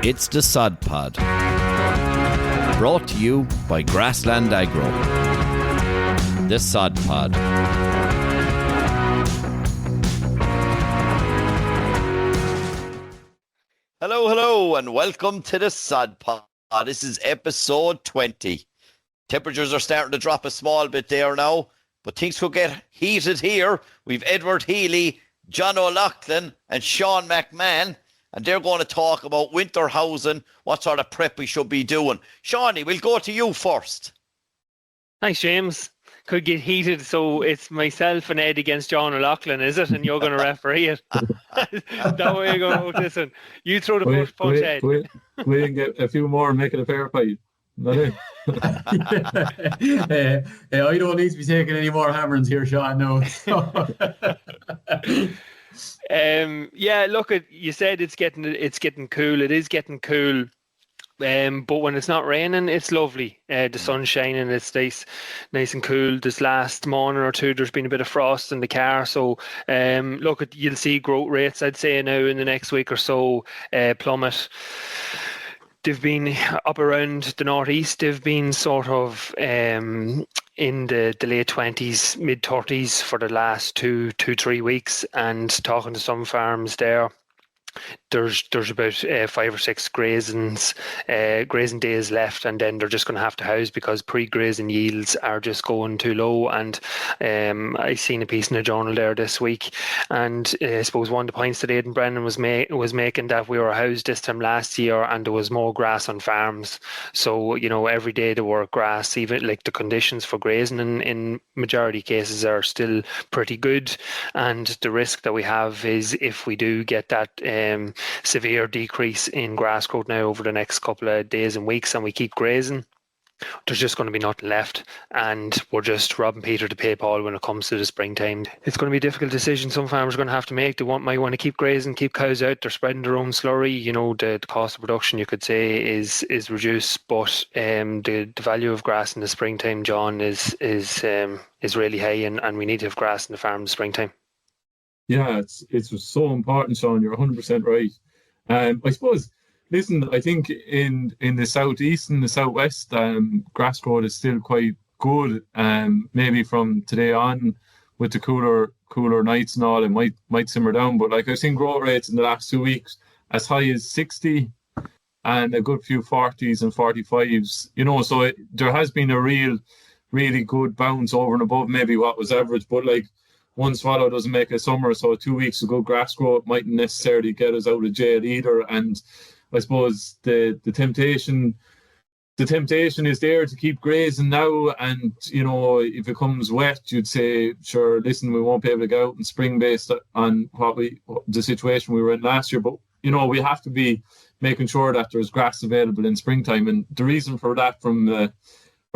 It's the Sod Pod, brought to you by Grassland Agro. The Sod Pod. Hello, and welcome to the Sod Pod. This is episode 20. Temperatures are starting to drop a small bit there now, but things could get heated here. We've Edward Healy, John O'Loughlin, and Sean McMahon, and they're going to talk about winter housing, what sort of prep we should be doing. Shawnee, we'll go to you first. Thanks, James. Could get heated, so it's myself and Ed against John O'Loughlin, is it? And you're going to referee it. That way you go, listen, you throw the first punch, Ed. We can get a few more and make it a fair fight. Not it? I don't need to be taking any more hammerings here, Sean. No. Yeah, look, you said it's getting cool. It is getting cool. But when it's not raining, it's lovely. The sun's shining, it's nice and cool. This last morning or two, there's been a bit of frost in the car. So, look, you'll see growth rates, I'd say, now in the next week or so, plummet. They've been up around the northeast. They've been sort of in the late 20s, mid 30s for the last 3 weeks. And talking to some farms there, there's about 5 or 6 grazing days left, and then they're just going to have to house because pre-grazing yields are just going too low. And I seen a piece in the journal there this week, and I suppose one of the points that Aidan Brennan was making, that we were housed this time last year and there was more grass on farms. So, you know, every day there were grass, even like the conditions for grazing in majority cases are still pretty good. And the risk that we have is if we do get that severe decrease in grass growth now over the next couple of days and weeks, and we keep grazing, there's just going to be nothing left, and we're just robbing Peter to pay Paul when it comes to the springtime. It's going to be a difficult decision some farmers are going to have to make. They might want to keep grazing, keep cows out, they're spreading their own slurry. You know, the cost of production, you could say, is reduced, but the value of grass in the springtime, John, is really high, and we need to have grass in the farm in the springtime. Yeah, it's so important, Sean. You're 100% right. I suppose, listen, I think in the southeast and the southwest, grass growth is still quite good. Maybe from today on, with the cooler nights and all, it might simmer down. But like, I've seen growth rates in the last 2 weeks as high as 60 and a good few 40s and 45s. You know, so there has been a really good bounce over and above maybe what was average. But like, one swallow doesn't make a summer, so 2 weeks of good grass growth mightn't necessarily get us out of jail either. And I suppose the temptation is there to keep grazing now. And, you know, if it comes wet, you'd say, sure, listen, we won't be able to go out in spring based on the situation we were in last year. But, you know, we have to be making sure that there's grass available in springtime. And the reason for that from a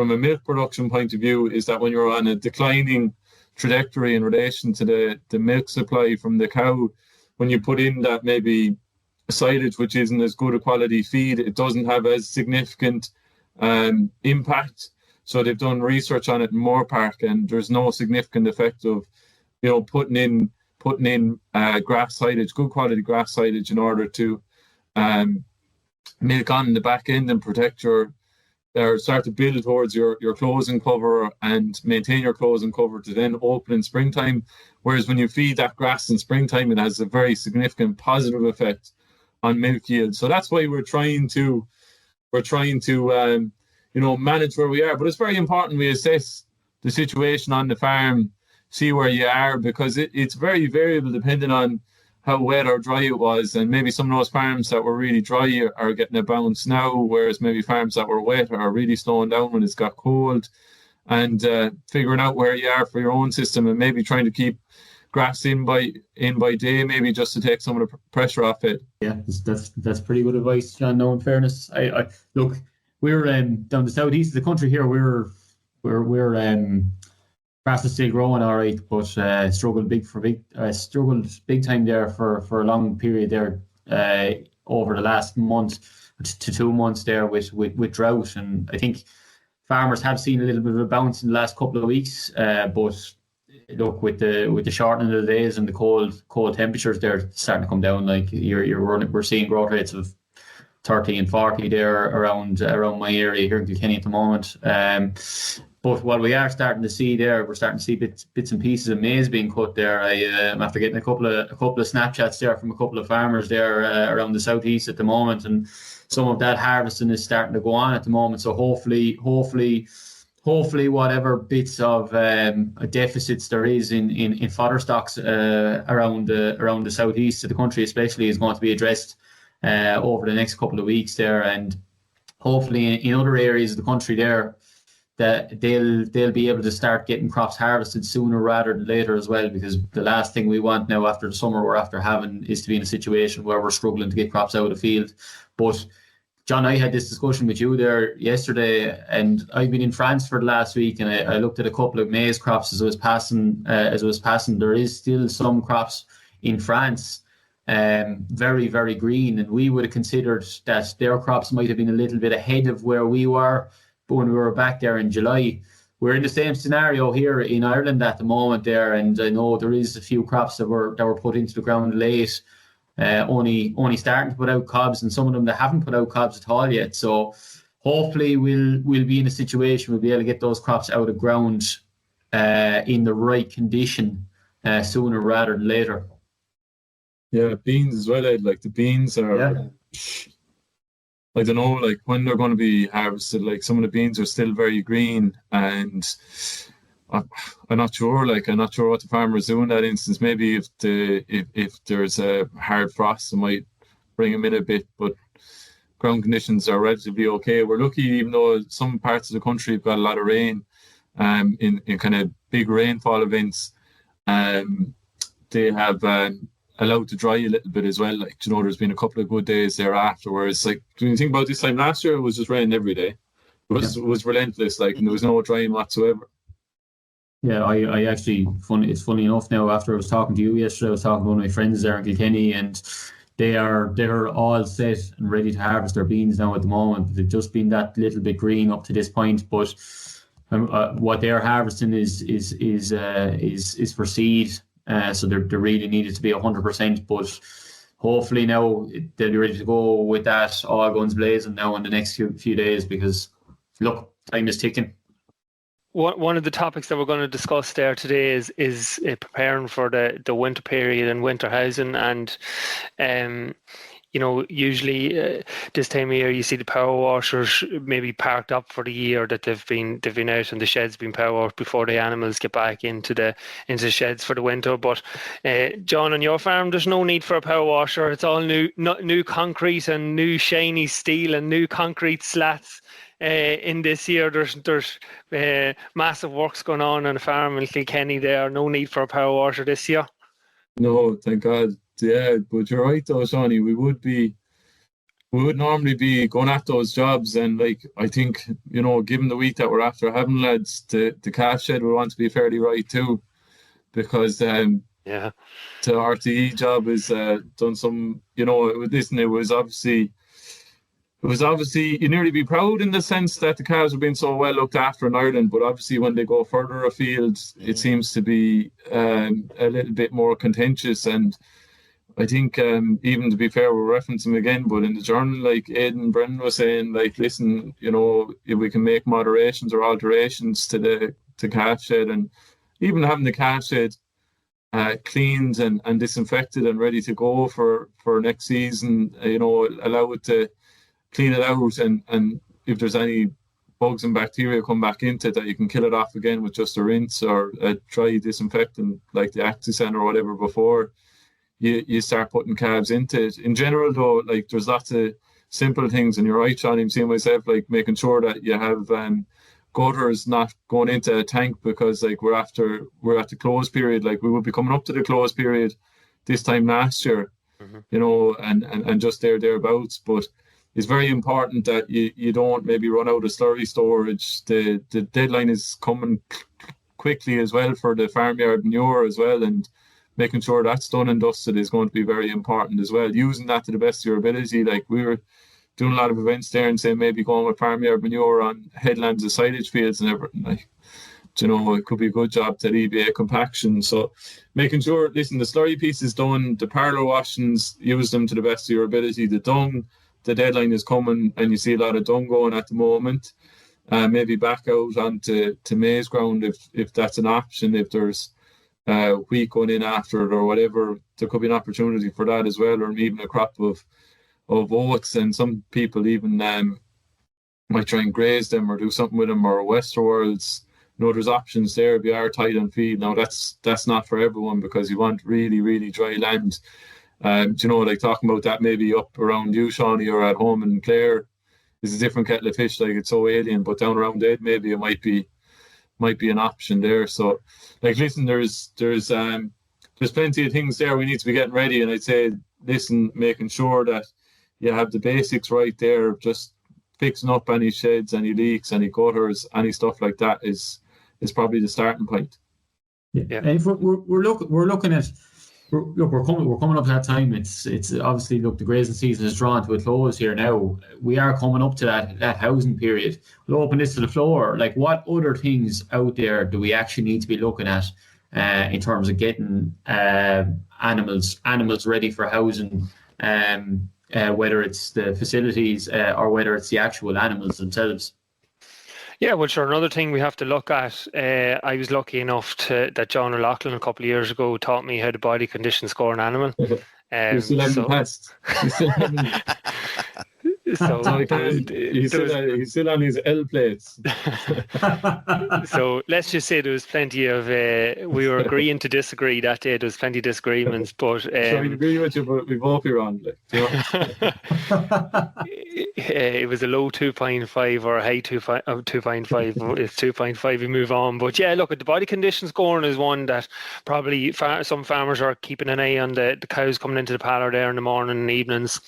milk production point of view is that when you're on a declining trajectory in relation to the milk supply from the cow, when you put in that maybe silage which isn't as good a quality feed, it doesn't have as significant impact. So they've done research on it in Moorpark, and there's no significant effect of, you know, putting in grass silage, good quality grass silage, in order to milk on the back end and protect or start to build towards your closing cover and maintain your closing cover to then open in springtime. Whereas when you feed that grass in springtime, it has a very significant positive effect on milk yield. So that's why we're trying to you know, manage where we are. But it's very important we assess the situation on the farm, see where you are, because it's very variable depending on how wet or dry it was. And maybe some of those farms that were really dry are getting a bounce now, whereas maybe farms that were wet are really slowing down when it's got cold. And figuring out where you are for your own system, and maybe trying to keep grass in by day, maybe just to take some of the pressure off it. Yeah, that's pretty good advice, John. No, in fairness, I look, we're down the southeast of the country here. We're grass is still growing all right, but struggled big time there for a long period there over the last month to 2 months there with drought. And I think farmers have seen a little bit of a bounce in the last couple of weeks, but look, with the shortening of the days and the cold temperatures, they're starting to come down. Like we're seeing growth rates of 30 and 40 there around my area here in Kilkenny at the moment. But what we are starting to see there, we're starting to see bits and pieces of maize being cut there. I'm after getting a couple of Snapchats there from a couple of farmers there around the southeast at the moment, and some of that harvesting is starting to go on at the moment. So hopefully whatever bits of deficits there is in fodder stocks around the southeast of the country especially is going to be addressed over the next couple of weeks there, and hopefully in other areas of the country there that they'll be able to start getting crops harvested sooner rather than later as well, because the last thing we want now after the summer we're after having is to be in a situation where we're struggling to get crops out of the field. But John, I had this discussion with you there yesterday, and I've been in France for the last week, and I looked at a couple of maize crops as I was passing. There is still some crops in France, very, very green, and we would have considered that their crops might have been a little bit ahead of where we were when we were back there in July. We're in the same scenario here in Ireland at the moment there, and I know there is a few crops that were put into the ground late, only starting to put out cobs, and some of them that haven't put out cobs at all yet. So hopefully we'll be in a situation we'll be able to get those crops out of ground in the right condition sooner rather than later. Yeah, beans as well, Ed. Like the beans are. Yeah. I don't know, like when they're going to be harvested. Like some of the beans are still very green, and I'm not sure. Like I'm not sure what the farmer is doing in that instance. Maybe if there's a hard frost, it might bring them in a bit. But ground conditions are relatively okay. We're lucky, even though some parts of the country have got a lot of rain, in kind of big rainfall events, they have allowed to dry a little bit as well. Like, you know, there's been a couple of good days there afterwards. Like, when you think about this time last year, it was just raining every day. It was relentless, like, and there was no drying whatsoever. Yeah, I actually, it's funny enough now, after I was talking to you yesterday, I was talking to one of my friends there in Kilkenny, and they're all set and ready to harvest their beans now at the moment. They've just been that little bit green up to this point, but what they're harvesting is for seed. So they really needed to be 100%, but hopefully now they'll be ready to go with that all guns blazing now in the next few days, because look, time is ticking. One of the topics that we're going to discuss there today is preparing for the winter period and winter housing, and you know, usually this time of year you see the power washers maybe parked up for the year, that they've been out and the sheds been power washed before the animals get back into the sheds for the winter. But John, on your farm, there's no need for a power washer. It's all new concrete and new shiny steel and new concrete slats. In this year, there's massive works going on a farm in Kilkenny there. No need for a power washer this year. No, thank God. Yeah, but you're right though, Shawnee. We would normally be going at those jobs, and like I think, you know, given the week that we're after having, lads, the calf shed will want to be fairly right too, because the RTE job is done some, you know, it was obviously you nearly be proud in the sense that the cows have been so well looked after in Ireland, but obviously when they go further afield, it seems to be a little bit more contentious. And I think, even to be fair, we're referencing again, but in the journal, like Aidan Brennan was saying, like, listen, you know, if we can make moderations or alterations to the calf shed, and even having the calf shed cleaned and disinfected and ready to go for next season, you know, allow it to clean it out, and if there's any bugs and bacteria come back into it, that you can kill it off again with just a rinse or a dry disinfectant like the Actisan or whatever before you start putting calves into it. In general though, like there's lots of simple things, and you're right, Sean, I'm seeing myself, like making sure that you have gutters not going into a tank, because like we're at the close period. Like we would be coming up to the close period this time last year, you know, and just thereabouts. But it's very important that you don't maybe run out of slurry storage. The deadline is coming quickly as well for the farmyard manure as well, and making sure that's done and dusted is going to be very important as well. Using that to the best of your ability. Like we were doing a lot of events there and saying maybe going with farmyard manure on headlands of silage fields and everything. Like, you know, it could be a good job to alleviate compaction. So making sure, listen, the slurry piece is done, the parlour washings, use them to the best of your ability. The dung, the deadline is coming and you see a lot of dung going at the moment, maybe back out onto maize ground if that's an option. If there's wheat going in after it or whatever, there could be an opportunity for that as well, or even a crop of oats. And some people even might try and graze them or do something with them, or Westerworlds. There's options there if you are tight on feed. Now that's not for everyone, because you want really, really dry land. Like talking about that maybe up around you, Shawnee, or at home in Clare is a different kettle of fish. Like, it's so alien, but down around Ed maybe it might be an option there. So, like, listen, there's plenty of things there we need to be getting ready, and I'd say, listen, making sure that you have the basics right there, just fixing up any sheds, any leaks, any gutters, any stuff like that is probably the starting point. Yeah. And if we're looking at, we're coming up to that time. It's obviously, the grazing season is drawn to a close here now. We are coming up to that housing period. We'll open this to the floor. Like, what other things out there do we actually need to be looking at in terms of getting animals ready for housing? Whether it's the facilities or whether it's the actual animals themselves. Yeah, well, sure. Another thing we have to look at, I was lucky enough that John O'Loughlin a couple of years ago taught me how to body condition score an animal. You still haven't passed. You still haven't. So he's still on his L plates. So let's just say there was plenty of we were agreeing to disagree that day. There was plenty of disagreements, but so I agree with you, but we both be wrong. It was a low 2.5 or a high 2.5. It's 2.5. We move on. But yeah, look, the body condition scoring is one that probably some farmers are keeping an eye on. The cows coming into the paddock there in the morning and evenings.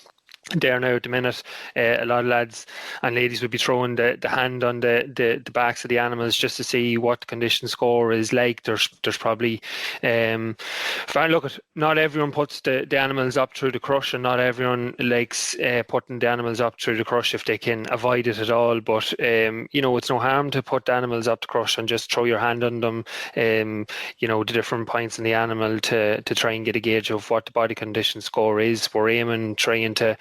There now at the minute, a lot of lads and ladies would be throwing the hand on the backs of the animals just to see what the condition score is like. There's probably not everyone puts the animals up through the crush, and not everyone likes putting the animals up through the crush if they can avoid it at all. But it's no harm to put the animals up the crush and just throw your hand on them. The different points in the animal to try and get a gauge of what the body condition score is. We're aiming, trying to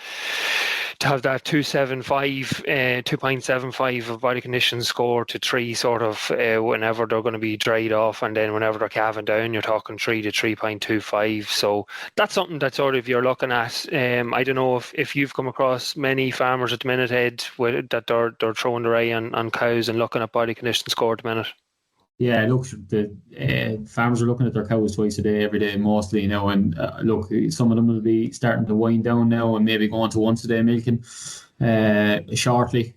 have that 2.75 of body condition score to 3 sort of whenever they're going to be dried off, and then whenever they're calving down you're talking 3 to 3.25. So that's something that sort of you're looking at. I don't know if you've come across many farmers at the minute, Ed, that they're throwing their eye on cows and looking at body condition score at the minute. Yeah, look, the farmers are looking at their cows twice a day, every day, mostly, and look, some of them will be starting to wind down now and maybe going to once a day milking shortly,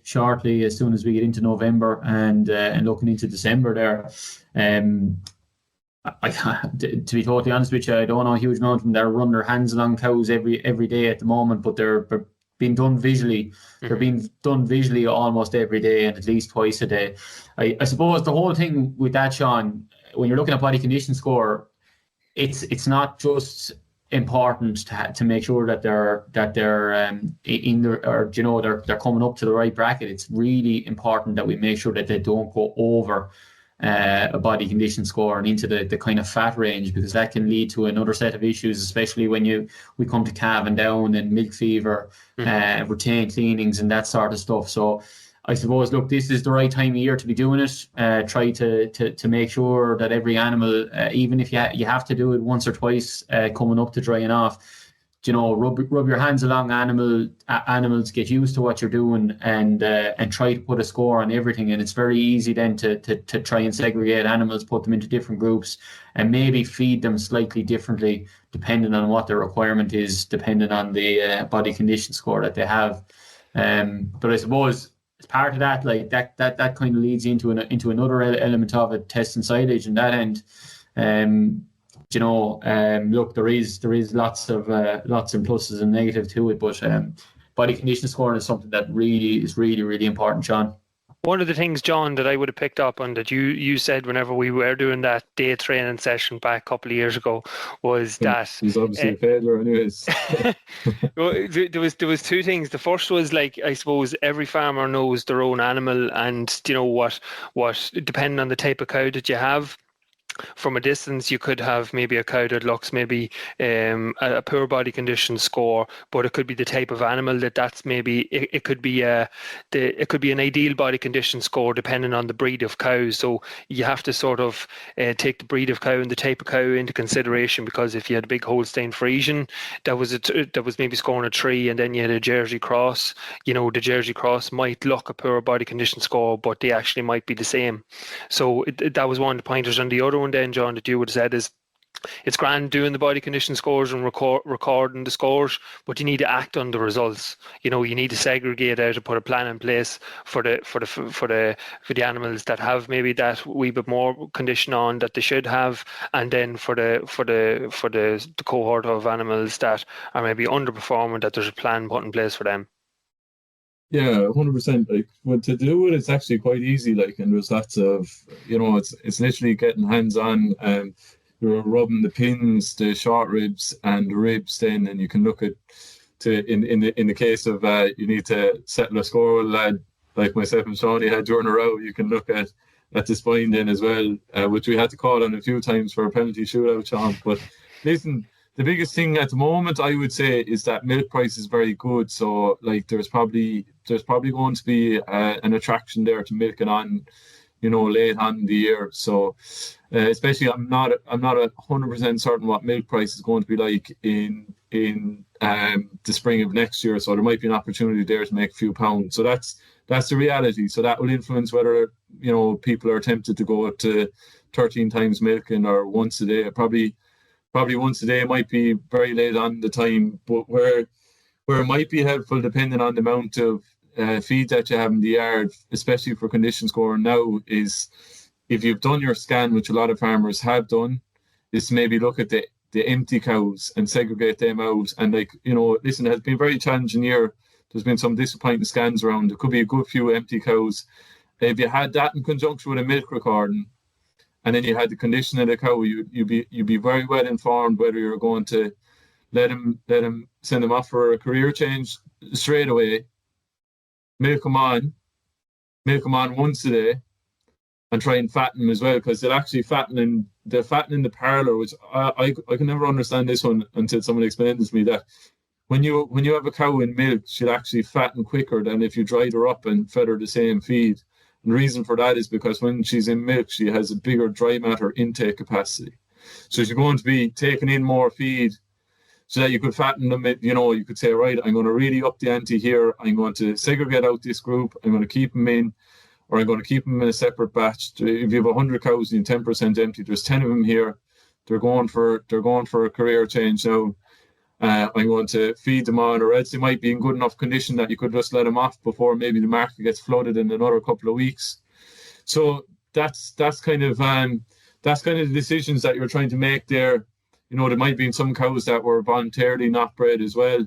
as soon as we get into November and looking into December there. To be totally honest with you, I don't know a huge amount of them that run their hands along cows every day at the moment, but they're being done visually. They're being done visually almost every day and at least twice a day. I suppose the whole thing with that, Sean, when you're looking at body condition score, it's not just important to make sure that they're in there, or they're coming up to the right bracket. It's really important that we make sure that they don't go over a body condition score and into the kind of fat range, because that can lead to another set of issues, especially when we come to calving down and milk fever, retained cleanings and that sort of stuff. So I suppose, look, this is the right time of year to be doing it. Try to make sure that every animal, even if you have to do it once or twice coming up to drying off, rub your hands along animals, get used to what you're doing, and try to put a score on everything. And it's very easy then to try and segregate animals, put them into different groups, and maybe feed them slightly differently depending on what their requirement is, depending on the body condition score that they have. But I suppose as part of that, like that kind of leads into another element of it, testing silage and that end. Look, there is lots and pluses and negative to it, but body condition scoring is something that is really important, Sean. One of the things, John, that I would have picked up on that you said whenever we were doing that day training session back a couple of years ago was that he's obviously a failure anyways. Well, there was two things. The first was, like, I suppose every farmer knows their own animal, and what depending on the type of cow that you have, from a distance, you could have maybe a cow that looks maybe a poor body condition score, but it could be the type of animal that's maybe it could be it could be an ideal body condition score depending on the breed of cow. So you have to sort of take the breed of cow and the type of cow into consideration, because if you had a big Holstein Friesian that was maybe scoring a 3, and then you had a Jersey Cross, the Jersey Cross might look a poor body condition score, but they actually might be the same. So that was one of the pointers. And the other one then, John, that you would have said is, it's grand doing the body condition scores and recording the scores, but you need to act on the results. You need to segregate out and put a plan in place for the animals that have maybe that wee bit more condition on that they should have, and then for the cohort of animals that are maybe underperforming, that there's a plan put in place for them. Yeah, 100%. Like, what to do it, it's actually quite easy. Like, and there's lots of, it's literally getting hands on, and you're rubbing the pins, the short ribs, and the ribs. Then, and you can look at in the case of you need to settle a score with a lad like myself and Shawnee had during a row. You can look at the spine then as well, which we had to call on a few times for a penalty shootout, Sean. But listen, the biggest thing at the moment, I would say, is that milk price is very good. So, like, there's probably going to be an attraction there to milking on, late on in the year. So, especially, I'm not 100% certain what milk price is going to be like in the spring of next year. So there might be an opportunity there to make a few pounds. So that's the reality. So that will influence whether people are tempted to go up to 13 times milking or once a day. Probably once a day might be very late on the time, but where it might be helpful, depending on the amount of feed that you have in the yard, especially for condition scoring now, is if you've done your scan, which a lot of farmers have done, is to maybe look at the empty cows and segregate them out. And listen, it has been a very challenging year. There's been some disappointing scans around. There could be a good few empty cows. If you had that in conjunction with a milk recording, and then you had the condition of the cow, you'd be very well informed whether you're going to let him send him off for a career change straight away, milk him on once a day, and try and fatten him as well, because they'll actually fatten in the parlour, which I can never understand this one until someone explains to me that when you have a cow in milk, she'll actually fatten quicker than if you dried her up and fed her the same feed. And the reason for that is because when she's in milk, she has a bigger dry matter intake capacity. So she's going to be taking in more feed so that you could fatten them. You could say, right, I'm going to really up the ante here. I'm going to segregate out this group. I'm going to keep them in, or I'm going to keep them in a separate batch. If you have 100 cows and 10% empty, there's 10 of them here. They're going for a career change now. I'm going to feed them on, or else they might be in good enough condition that you could just let them off before maybe the market gets flooded in another couple of weeks. So that's kind of the decisions that you're trying to make there. There might be some cows that were voluntarily not bred as well,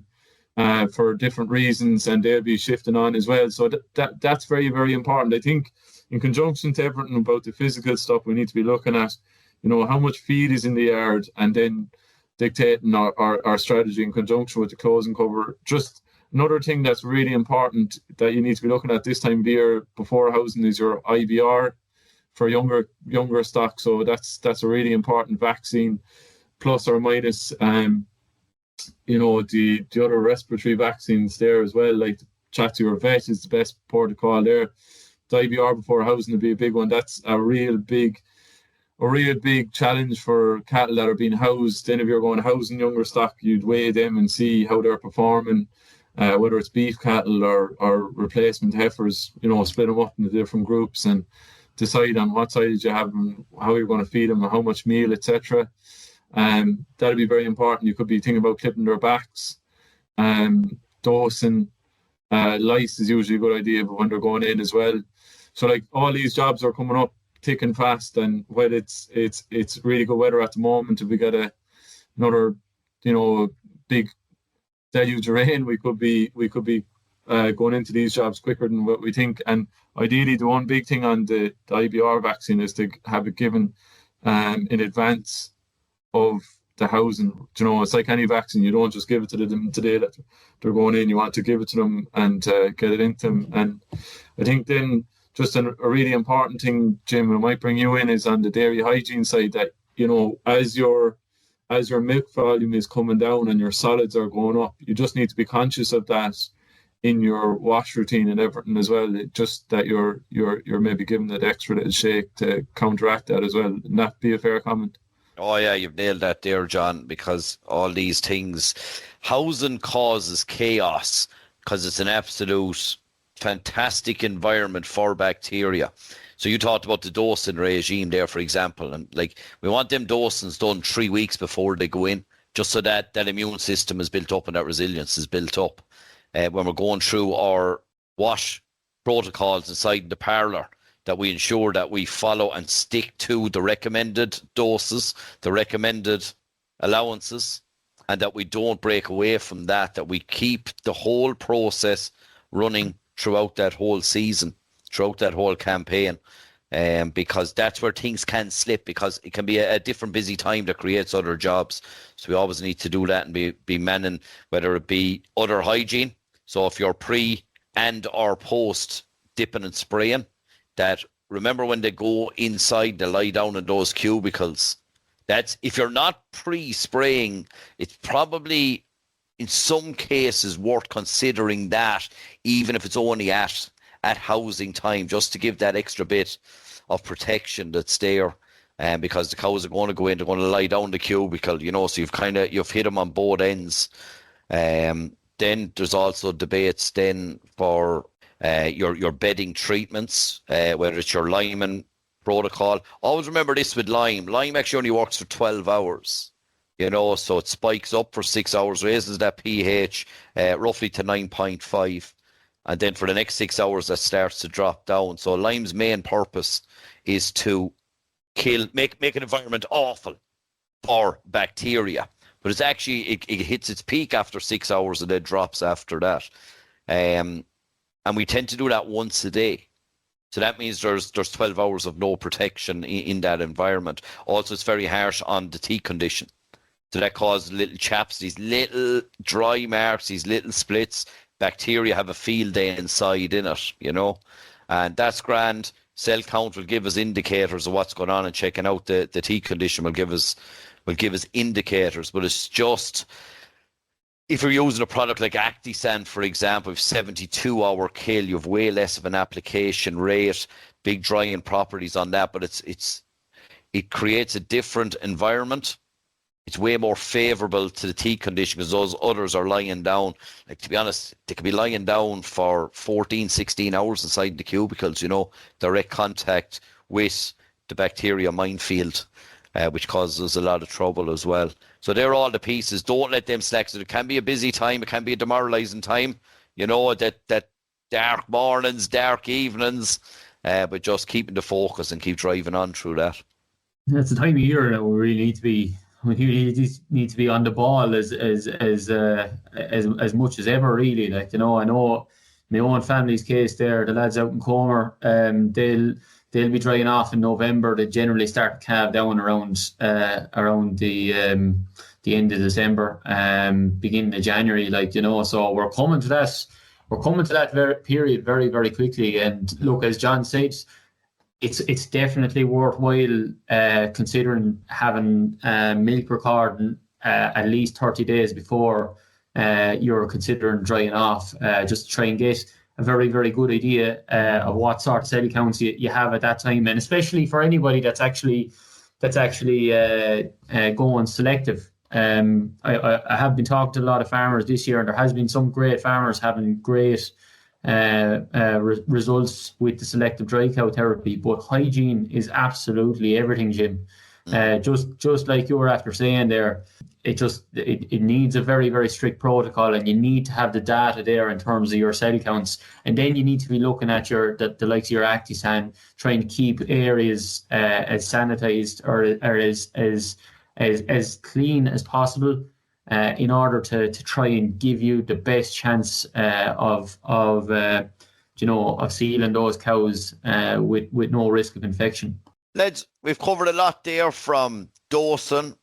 for different reasons, and they'll be shifting on as well. So that's very, very important. I think in conjunction to everything about the physical stuff, we need to be looking at, how much feed is in the yard, and then dictating our strategy in conjunction with the closing cover. Just another thing that's really important that you need to be looking at this time of year before housing is your IBR for younger stock. So that's a really important vaccine, plus or minus the other respiratory vaccines there as well. Like, chat to your vet is the best protocol there. The IBR before housing would be a big one. That's a real big challenge for cattle that are being housed. Then if you're going housing younger stock, you'd weigh them and see how they're performing, whether it's beef cattle or replacement heifers, split them up into different groups and decide on what size you have and how you're going to feed them and how much meal, etc. That'll be very important. You could be thinking about clipping their backs. Dosing, lice is usually a good idea, but when they're going in as well. So, like, all these jobs are coming up thick and fast, and while it's really good weather at the moment, if we get another big deluge of rain, we could be going into these jobs quicker than what we think. And ideally, the one big thing on the IBR vaccine is to have it given in advance of the housing. It's like any vaccine, you don't just give it to them today that they're going in. You want to give it to them and get it into them. And I think then just a really important thing, Jim, and I might bring you in, is on the dairy hygiene side, that, you know, as your milk volume is coming down and your solids are going up, you just need to be conscious of that in your wash routine and everything as well. Just that you're maybe giving that extra little shake to counteract that as well. And that be a fair comment. Oh yeah, you've nailed that there, John, because all these things, housing causes chaos because it's an absolute fantastic environment for bacteria. So you talked about the dosing regime there, for example, and like we want them dosings done 3 weeks before they go in, just so that that immune system is built up and that resilience is built up. When we're going through our wash protocols inside the parlour, that we ensure that we follow and stick to the recommended doses, the recommended allowances, and that we don't break away from that, that we keep the whole process running throughout that whole season, throughout that whole campaign. Because that's where things can slip, because it can be a different busy time that creates other jobs. So we always need to do that and be manning, whether it be other hygiene. So if you're pre and or post dipping and spraying, that remember when they go inside, they lie down in those cubicles. That's, if you're not pre-spraying, it's probably in some cases worth considering that, even if it's only at housing time, just to give that extra bit of protection that's there. Because the cows are going to go in, they're going to lie down the cubicle, you know, so you've hit them on both ends. Then there's also debates then for your bedding treatments, whether it's your liming protocol. Always remember this with lime. Lime actually only works for 12 hours, you know, so it spikes up for 6 hours, raises that pH roughly to 9.5. And then for the next 6 hours, that starts to drop down. So lime's main purpose is to make an environment awful for bacteria. But it's actually, it hits its peak after 6 hours and then drops after that. And we tend to do that once a day. So that means there's 12 hours of no protection in that environment. Also, it's very harsh on the teeth condition. So that causes little chaps, these little dry marks, these little splits. Bacteria have a field day inside in it, you know. And that's grand. Cell count will give us indicators of what's going on, and checking out the teeth condition will give us indicators. But it's just, if you're using a product like Actisan, for example, with 72-hour kill, you have way less of an application rate, big drying properties on that, but it creates a different environment. It's way more favourable to the teeth condition because those others are lying down. Like, to be honest, they could be lying down for 14, 16 hours inside the cubicles, you know, direct contact with the bacteria minefield, which causes a lot of trouble as well. So they're all the pieces. Don't let them slack. So it can be a busy time. It can be a demoralising time, you know, that dark mornings, dark evenings, but just keeping the focus and keep driving on through that. That's the time of year that we really need to be. We really need to be on the ball as much as ever, really. Like, you know, I know my own family's case there, the lads out in Comer, they'll be drying off in November. They generally start to calve down around the end of December, beginning of January, like, you know. So we're coming to that period very, very quickly. And look, as John said, it's definitely worthwhile considering having milk recording at least 30 days before you're considering drying off, just to try and get a very, very good idea of what sort of cell counts you have at that time, and especially for anybody that's actually going selective. I have been talking to a lot of farmers this year, and there has been some great farmers having great results with the selective dry cow therapy. But hygiene is absolutely everything, Jim. Just like you were after saying there, it needs a very, very strict protocol, and you need to have the data there in terms of your cell counts, and then you need to be looking at the likes of your Actisan, trying to keep areas as sanitized or as clean as possible, in order to try and give you the best chance of sealing those cows with no risk of infection. Lads, we've covered a lot there, from dosing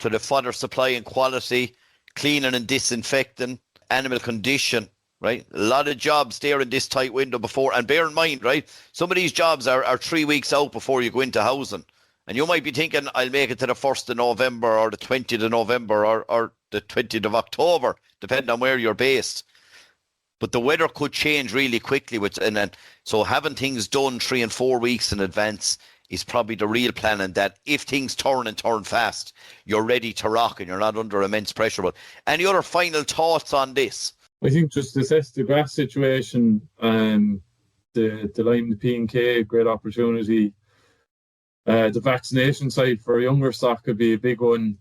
to the fodder supply and quality, cleaning and disinfecting, animal condition, right? A lot of jobs there in this tight window before. And bear in mind, right, some of these jobs are 3 weeks out before you go into housing. And you might be thinking, I'll make it to the 1st of November or the 20th of November or the 20th of October, depending on where you're based. But the weather could change really quickly. So having things done 3 and 4 weeks in advance is probably the real planning, that if things turn and turn fast, you're ready to rock and you're not under immense pressure. But any other final thoughts on this? I think just assess the grass situation, the Lime, the P&K, great opportunity. The vaccination side for younger stock could be a big one.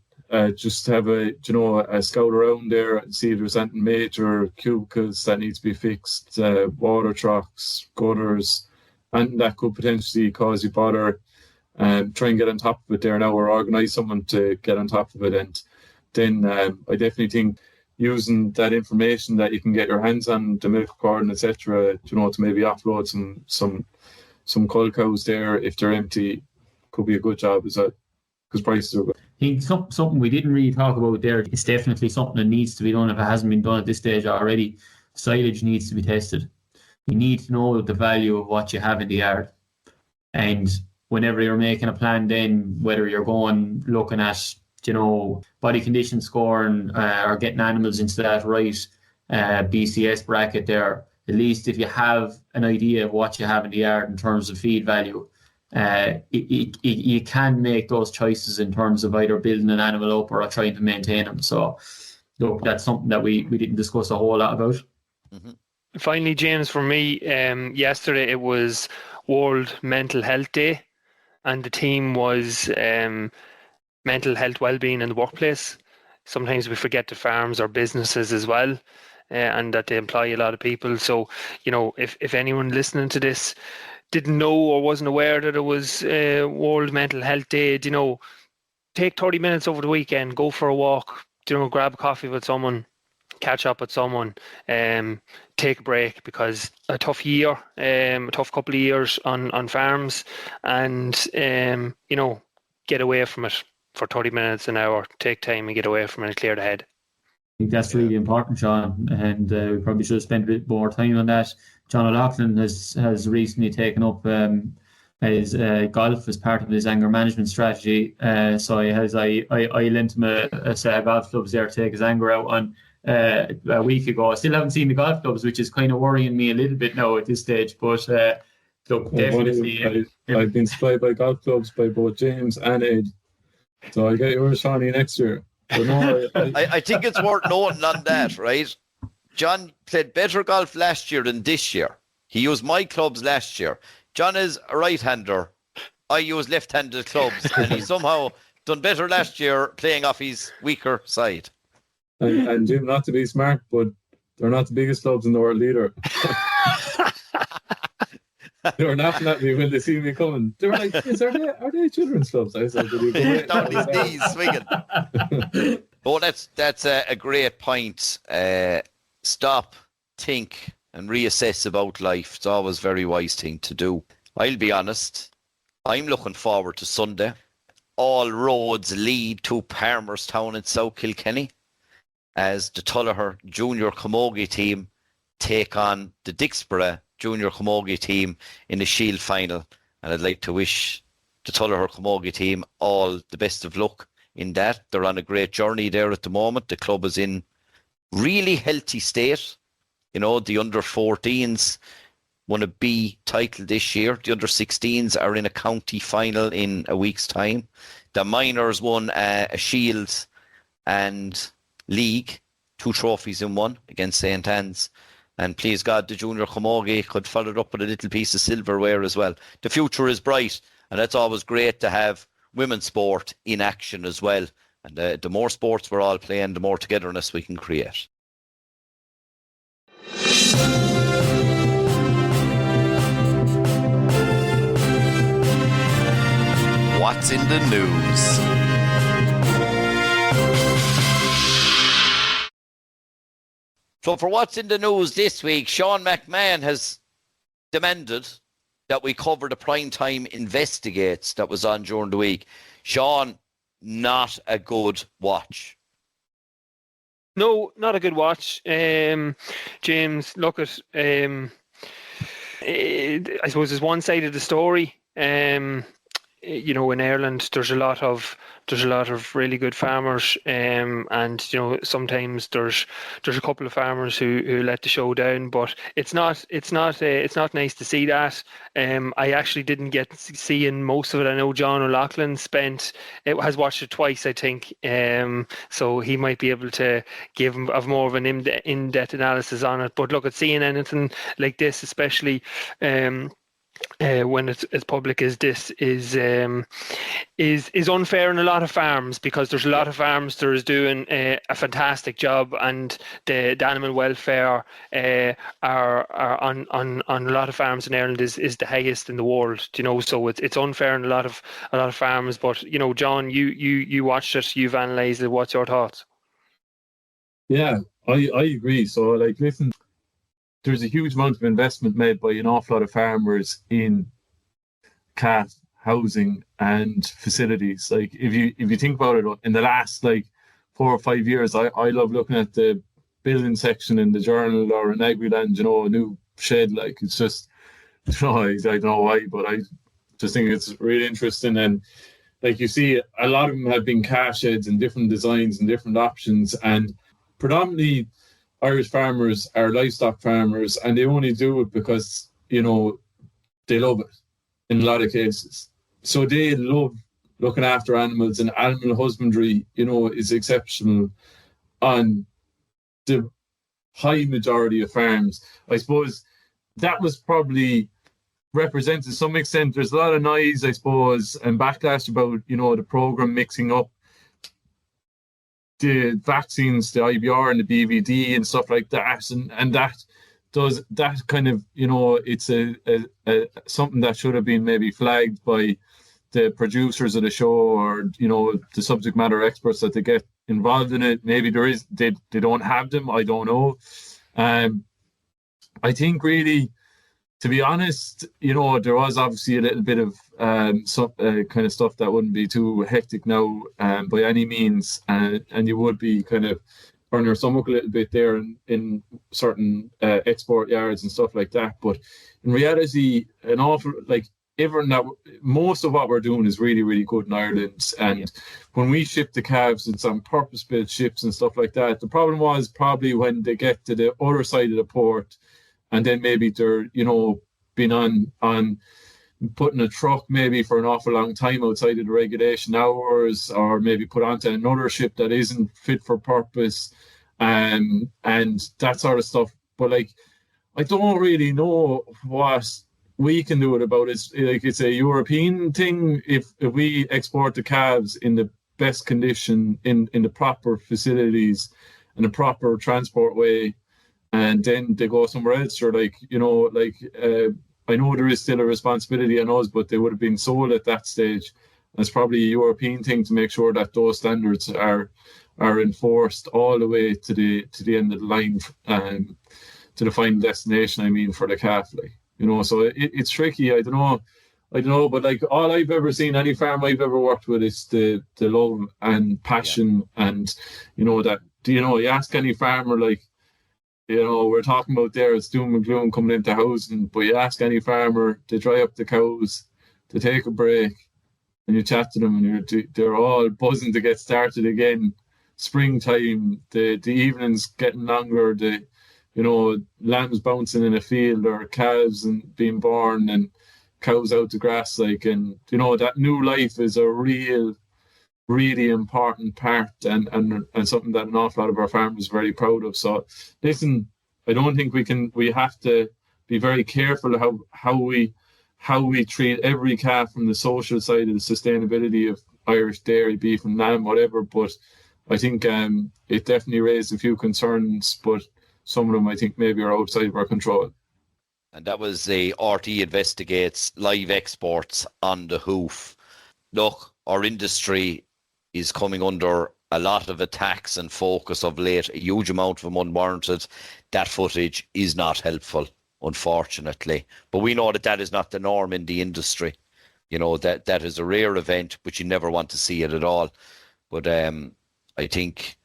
Just to have a scout around there and see if there's anything major, cubicles that need to be fixed, water trucks, gutters, and that could potentially cause you bother. Try and get on top of it there now, or organise someone to get on top of it. And then I definitely think using that information that you can get your hands on, the milk carton, etc., to maybe offload some cull cows there if they're empty, could be a good job as well, because prices are good. I think something we didn't really talk about there, it's definitely something that needs to be done if it hasn't been done at this stage already. Silage needs to be tested. You need to know the value of what you have in the yard. And whenever you're making a plan, then whether you're looking at, body condition scoring or getting animals into that right BCS bracket there, at least if you have an idea of what you have in the yard in terms of feed value, you can make those choices in terms of either building an animal up or trying to maintain them. So, look, that's something that we didn't discuss a whole lot about. Mm-hmm. Finally, James, for me, yesterday it was World Mental Health Day, and the theme was mental health well-being in the workplace. Sometimes we forget that farms are businesses as well, and that they employ a lot of people. So, if anyone listening to this didn't know or wasn't aware that it was World Mental Health Day, take 30 minutes over the weekend, go for a walk, grab a coffee with someone, catch up with someone, take a break, because a tough couple of years on farms, and get away from it for 30 minutes, an hour, take time and get away from it and clear the head. I think that's really important, Sean, and we probably should have spent a bit more time on that. John O'Loughlin has recently taken up his golf as part of his anger management strategy. So I lent him a set of golf clubs there to take his anger out on a week ago. I still haven't seen the golf clubs, which is kind of worrying me a little bit now at this stage. But look, definitely, I've been supplied by golf clubs by both James and Ed, so I'll get yours, Shawnee, next year. But no, I think it's worth noting on that, right? John played better golf last year than this year. He used my clubs last year. John is a right-hander. I use left-handed clubs, and he somehow done better last year playing off his weaker side. And Jim, not to be smart, but they're not the biggest clubs in the world either. They were laughing at me when they see me coming. They were like, are they children's clubs? I said, down his knees swinging. Oh, that's a great point. Stop, think, and reassess about life. It's always a very wise thing to do. I'll be honest, I'm looking forward to Sunday. All roads lead to Palmerstown in South Kilkenny as the Tullaher Junior Camogie team take on the Dixborough Junior Camogie team in the Shield final. And I'd like to wish the Tullaher Camogie team all the best of luck in that. They're on a great journey there at the moment. The club is in really healthy state. The under 14s won a B title this year. The under 16s are in a county final in a week's time. The minors won a Shield and League, 2 trophies in one against St. Anne's. And please God, the Junior Camogie could follow it up with a little piece of silverware as well. The future is bright, and it's always great to have women's sport in action as well. And the more sports we're all playing, the more togetherness we can create. What's in the news? So for what's in the news this week, Sean McMahon has demanded that we cover the Primetime Investigates that was on during the week. Sean, not a good watch. No, not a good watch. James, look at I suppose there's one side of the story. You know, in Ireland, there's a lot of really good farmers, and you know sometimes there's a couple of farmers who let the show down. But it's not nice to see that. I actually didn't get seeing most of it. I know John O'Loughlin has watched it twice, I think. So he might be able to give of more of an in-depth analysis on it. But look, at seeing anything like this, especially. When it's as public as this is unfair in a lot of farms, because there's a lot of farms that is doing a fantastic job, and the animal welfare are on a lot of farms in Ireland is the highest in the world, you know. So it's unfair in a lot of farms. But you know, John, you watched it, you've analysed it. What's your thoughts? Yeah, I agree. So like, listen, there's a huge amount of investment made by an awful lot of farmers in calf housing and facilities. Like if you think about it, in the last like 4 or 5 years, I love looking at the building section in the journal or in Agriland, you know, a new shed. Like it's just, you know, I don't know why, but I just think it's really interesting. And like you see, a lot of them have been calf sheds and different designs and different options, and predominantly Irish farmers are livestock farmers, and they only do it because, you know, they love it in a lot of cases. So they love looking after animals, and animal husbandry, you know, is exceptional on the high majority of farms. I suppose that was probably represented to some extent. There's a lot of noise, I suppose, and backlash about, you know, the programme mixing up the vaccines, the IBR and the BVD and stuff like that, and that does that kind of, you know, it's a something that should have been maybe flagged by the producers of the show, or you know, the subject matter experts that they get involved in it. Maybe they don't have them, I don't know. I think really, to be honest, you know, there was obviously a little bit of some kind of stuff that wouldn't be too hectic now by any means, and you would be kind of burn your stomach a little bit there in certain export yards and stuff like that. But in reality, an awful like everyone that most of what we're doing is really, really good in Ireland. And when we ship the calves, it's on purpose-built ships and stuff like that. The problem was probably when they get to the other side of the port, and then maybe they're, you know, been on putting a truck maybe for an awful long time outside of the regulation hours, or maybe put onto another ship that isn't fit for purpose, and that sort of stuff. But like, I don't really know what we can do it about. It's like, it's a European thing. If we export the calves in the best condition, in the proper facilities and the proper transport way, and then they go somewhere else, or like, you know, like I know there is still a responsibility on us, but they would have been sold at that stage. And it's probably a European thing to make sure that those standards are enforced all the way to the end of the line, to the final destination. I mean, for the calf, like, you know. So it's tricky. I don't know, but like, all I've ever seen, any farm I've ever worked with, is the love and passion, and you know that, you know, you ask any farmer, like, you know, we're talking about there, it's doom and gloom coming into housing, but you ask any farmer, they dry up the cows, they take a break, and you chat to them, and they're all buzzing to get started again. Springtime, the evenings getting longer, the, you know, lambs bouncing in a field, or calves and being born, and cows out to grass, like, and you know, that new life is a really important part, and something that an awful lot of our farmers are very proud of. So listen, I don't think we have to be very careful how we treat every calf from the social side of the sustainability of Irish dairy, beef and lamb, whatever. But I think it definitely raised a few concerns, but some of them I think maybe are outside of our control. And that was the RT investigates live exports on the hoof. Look, our industry is coming under a lot of attacks and focus of late, a huge amount of them unwarranted. That footage is not helpful, unfortunately. But we know that is not the norm in the industry. You know, that is a rare event, but you never want to see it at all. But I think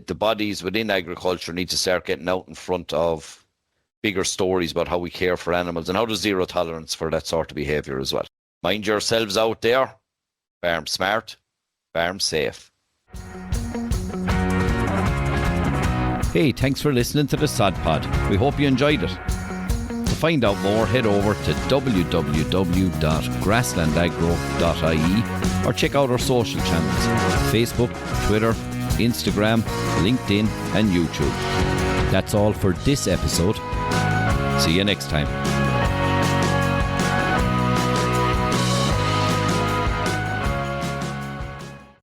the bodies within agriculture need to start getting out in front of bigger stories about how we care for animals and how there's zero tolerance for that sort of behaviour as well. Mind yourselves out there. Farm smart, farm safe. Hey, thanks for listening to the Sod Pod. We hope you enjoyed it. To find out more, head over to www.grasslandagro.ie or check out our social channels: Facebook, Twitter, Instagram, LinkedIn and YouTube. That's all for this episode. See you next time.